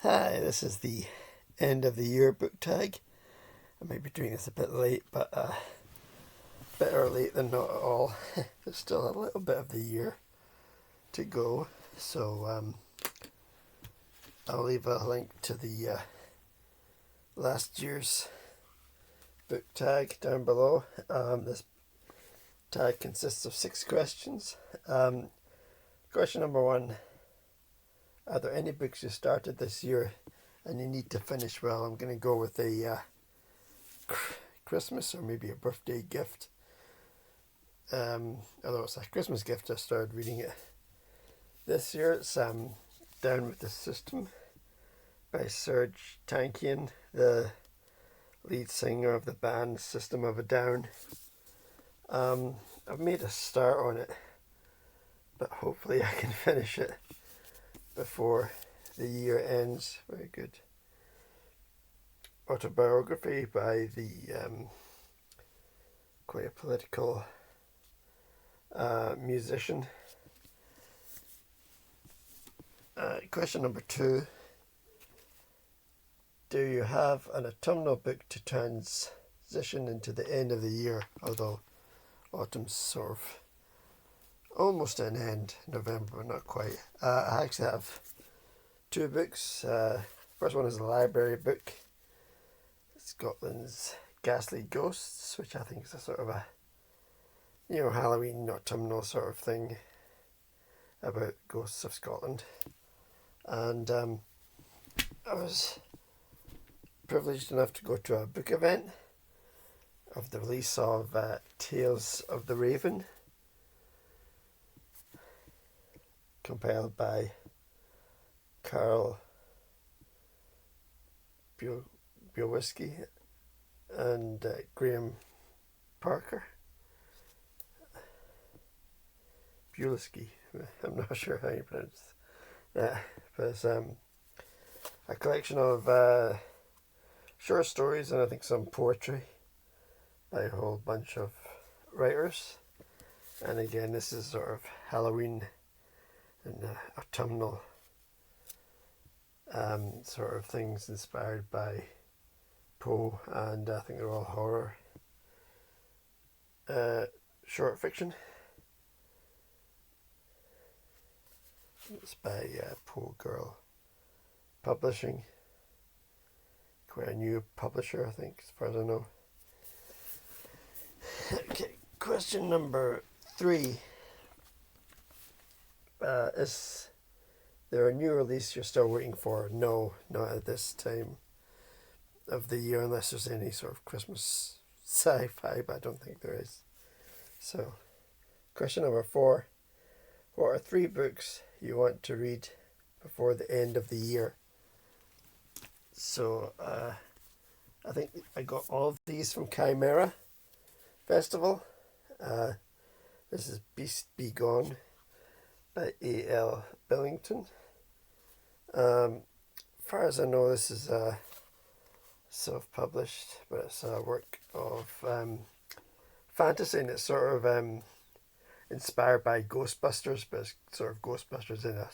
Hi, this is the end of the year book tag. I might be doing this a bit late, but better late than not at all. There's still a little bit of the year to go, so I'll leave a link to the last year's book tag down below. This tag consists of 6 questions. Question number 1. Are there any books you started this year and you need to finish? Well, I'm going to go with a Christmas or maybe a birthday gift. Although it's a Christmas gift, I started reading it this year. It's Down with the System by Serge Tankian, the lead singer of the band System of a Down. I've made a start on it, but hopefully I can finish it before the year ends. Very good autobiography by the quite a political musician. Question number 2. Do you have an autumnal book to transition into the end of the year? Although autumn's sort of almost an end, November, but not quite. I actually have 2 books. First one is a library book, Scotland's Ghastly Ghosts, which I think is a sort of a Halloween autumnal sort of thing about ghosts of Scotland. And I was privileged enough to go to a book event of the release of Tales of the Raven, compiled by Carl Biowisky and Graham Parker. Bulisky, I'm not sure how you pronounce that, but it's a collection of short stories and I think some poetry by a whole bunch of writers. And again, this is sort of Halloween and autumnal sort of things inspired by Poe, and I think they're all horror short fiction. It's by Poe Girl Publishing, quite a new publisher, I think, as far as I know. Okay, question number 3. Is there a new release you're still waiting for? No, not at this time of the year, unless there's any sort of Christmas sci-fi, but I don't think there is. So, question number 4. What are 3 books you want to read before the end of the year? So, I think I got all of these from Chimera Festival. This is Beast Be Gone by A.L. Billington. As far as I know, this is self-published, but it's a work of fantasy, and it's sort of inspired by Ghostbusters, but it's sort of Ghostbusters in a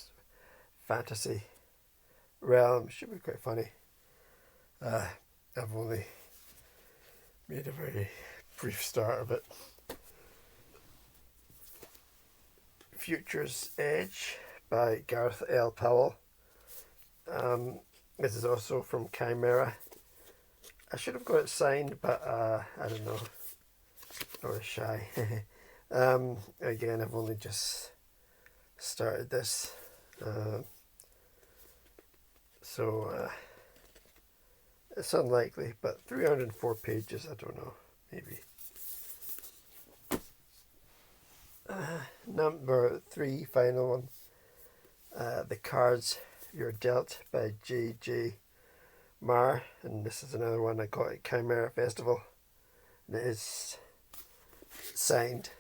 fantasy realm. Should be quite funny. I've only made a very brief start of it. Future's Edge by Gareth L. Powell. This is also from Chimera. I should have got it signed, but I don't know. I was shy. Again, I've only just started this. So it's unlikely, but 304 pages, I don't know, maybe. Number 3, final one. The Cards You're Dealt by J.J. Marr, and this is another one I got at Chimera Festival, and it is signed.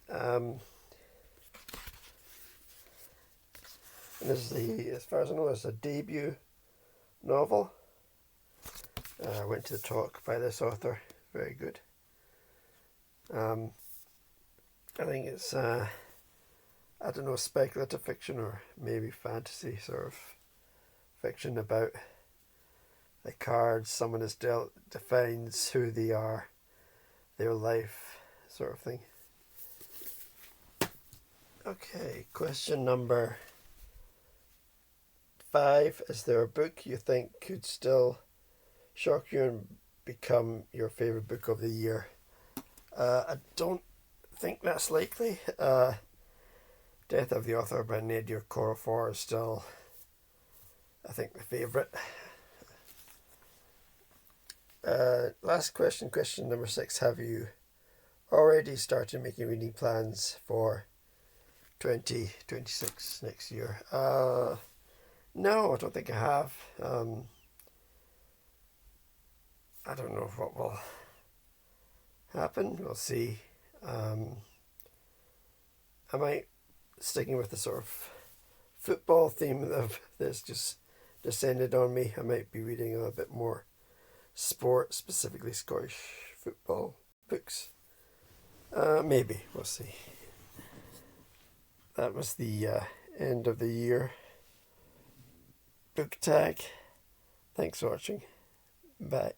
And this is as far as I know, it's a debut novel. I went to the talk by this author, very good. I think it's I don't know, speculative fiction or maybe fantasy sort of fiction about the cards someone has dealt defines who they are, their life, sort of thing. Okay, question number 5. Is there a book you think could still shock you and become your favourite book of the year? I don't think that's likely. Death of the Author by Nadir Korafor is still, I think, the favourite. Last question, question number 6. Have you already started making reading plans for 2026 next year? No, I don't think I have. I don't know what will happen. We'll see. I might, sticking with the sort of football theme that's just descended on me, I might be reading a bit more sport, specifically Scottish football books. Maybe, we'll see. That was the end of the year book tag. Thanks for watching. Bye.